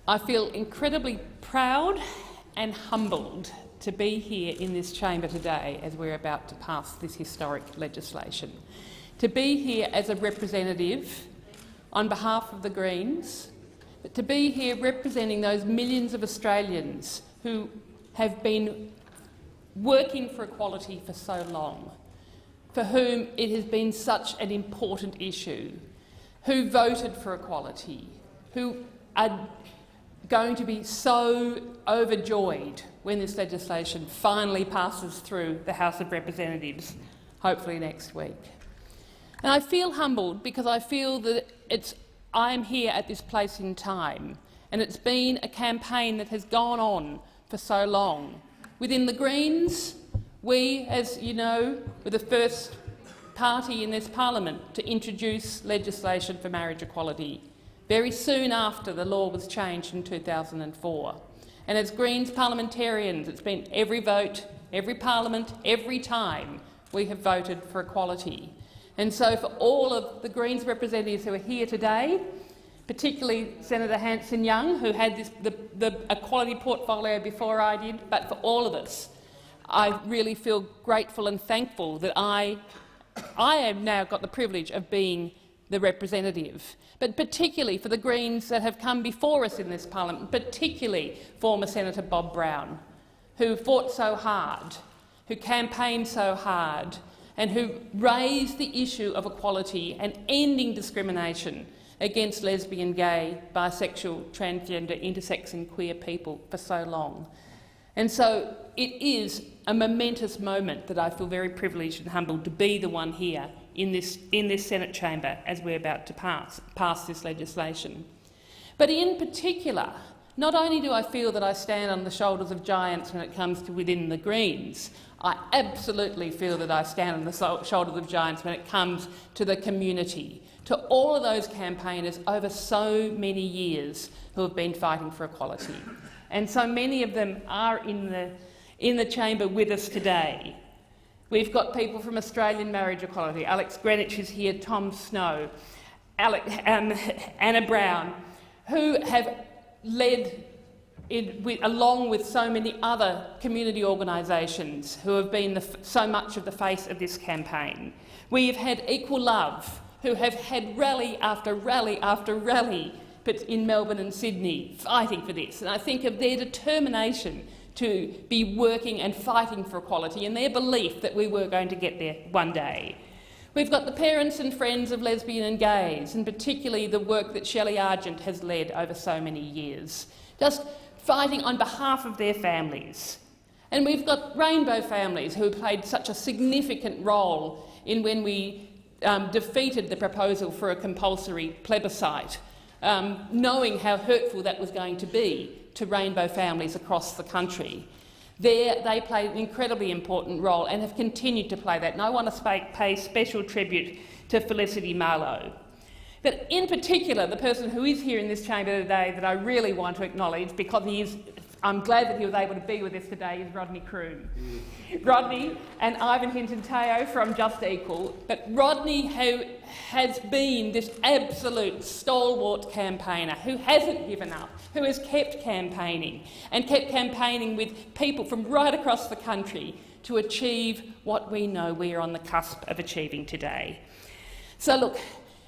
I feel incredibly proud and humbled to be here in this chamber today as we're about to pass this historic legislation. To be here as a representative on behalf of the Greens, but to be here representing those millions of Australians who have been working for equality for so long, for whom it has been such an important issue, who voted for equality, who are going to be so overjoyed when this legislation finally passes through the House of Representatives, hopefully next week. And I feel humbled because I feel that I am here at this place in time, and it's been a campaign that has gone on for so long. Within the Greens, we, as you know, were the first party in this parliament to introduce legislation for marriage equality, very soon after the law was changed in 2004. And as Greens parliamentarians, it's been every vote, every parliament, every time we have voted for equality. And so for all of the Greens representatives who are here today, particularly Senator Hanson-Young, who had the equality portfolio before I did, but for all of us, I really feel grateful and thankful that I have now got the privilege of being the representative, but particularly for the Greens that have come before us in this parliament, particularly former Senator Bob Brown, who fought so hard, who campaigned so hard, and who raised the issue of equality and ending discrimination against lesbian, gay, bisexual, transgender, intersex and queer people for so long. And so it is a momentous moment that I feel very privileged and humbled to be the one here in this Senate chamber as we're about to pass this legislation. But in particular, not only do I feel that I stand on the shoulders of giants when it comes to within the Greens, I absolutely feel that I stand on the shoulders of giants when it comes to the community, to all of those campaigners over so many years who have been fighting for equality. And so many of them are in the chamber with us today. We've got people from Australian Marriage Equality. Alex Greenwich is here, Tom Snow, Anna Brown, who have led along with so many other community organisations who have been so much of the face of this campaign. We have had Equal Love, who have had rally after rally after rally in Melbourne and Sydney fighting for this. And I think of their determination to be working and fighting for equality and their belief that we were going to get there one day. We've got the parents and friends of lesbian and gays, and particularly the work that Shelley Argent has led over so many years, just fighting on behalf of their families. And we've got rainbow families who played such a significant role in when we defeated the proposal for a compulsory plebiscite, knowing how hurtful that was going to be to rainbow families across the country. They played an incredibly important role and have continued to play that. And I want to pay special tribute to Felicity Marlowe. But in particular, the person who is here in this chamber today that I really want to acknowledge, because I'm glad that he was able to be with us today, is Rodney Croome. Rodney and Ivan Hinton-Teo from Just Equal, but Rodney, who has been this absolute stalwart campaigner, who hasn't given up, who has kept campaigning and kept campaigning with people from right across the country to achieve what we know we are on the cusp of achieving today. So look,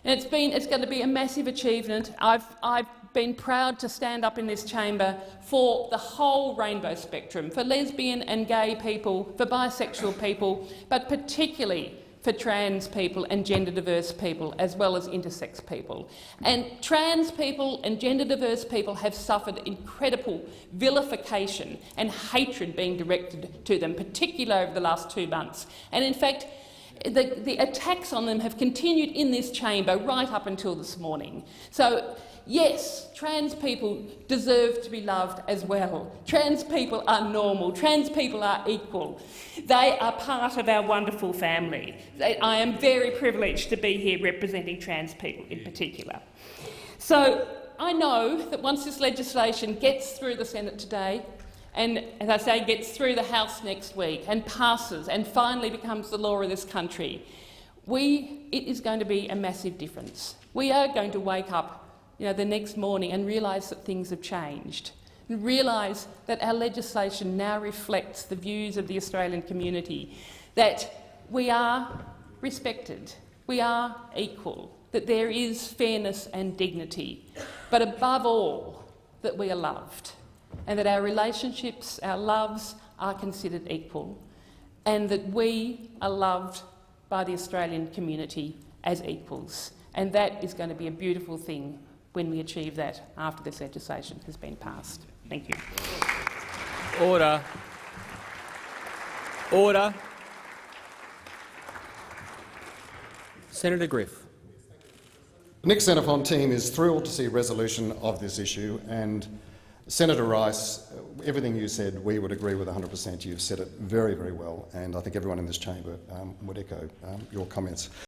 and it's going to be a massive achievement. I've been proud to stand up in this chamber for the whole rainbow spectrum, for lesbian and gay people, for bisexual people, but particularly for trans people and gender diverse people, as well as intersex people. And trans people and gender diverse people have suffered incredible vilification and hatred being directed to them, particularly over the last 2 months. And in fact, the attacks on them have continued in this chamber right up until this morning. So yes, trans people deserve to be loved as well. Trans people are normal. Trans people are equal. They are part of our wonderful family. I am very privileged to be here representing trans people in particular. So I know that once this legislation gets through the Senate today, and, as I say, gets through the House next week and passes and finally becomes the law of this country, it is going to be a massive difference. We are going to wake up the next morning and realise that things have changed, and realise that our legislation now reflects the views of the Australian community, that we are respected, we are equal, that there is fairness and dignity, but above all, that we are loved, and that our relationships, our loves, are considered equal, and that we are loved by the Australian community as equals. And that is going to be a beautiful thing when we achieve that after this legislation has been passed. Thank you. Order. Order. Senator Griff. Nick Xenophon is thrilled to see resolution of this issue, and Senator Rice, everything you said we would agree with 100%. You've said it very, very well, and I think everyone in this chamber would echo your comments.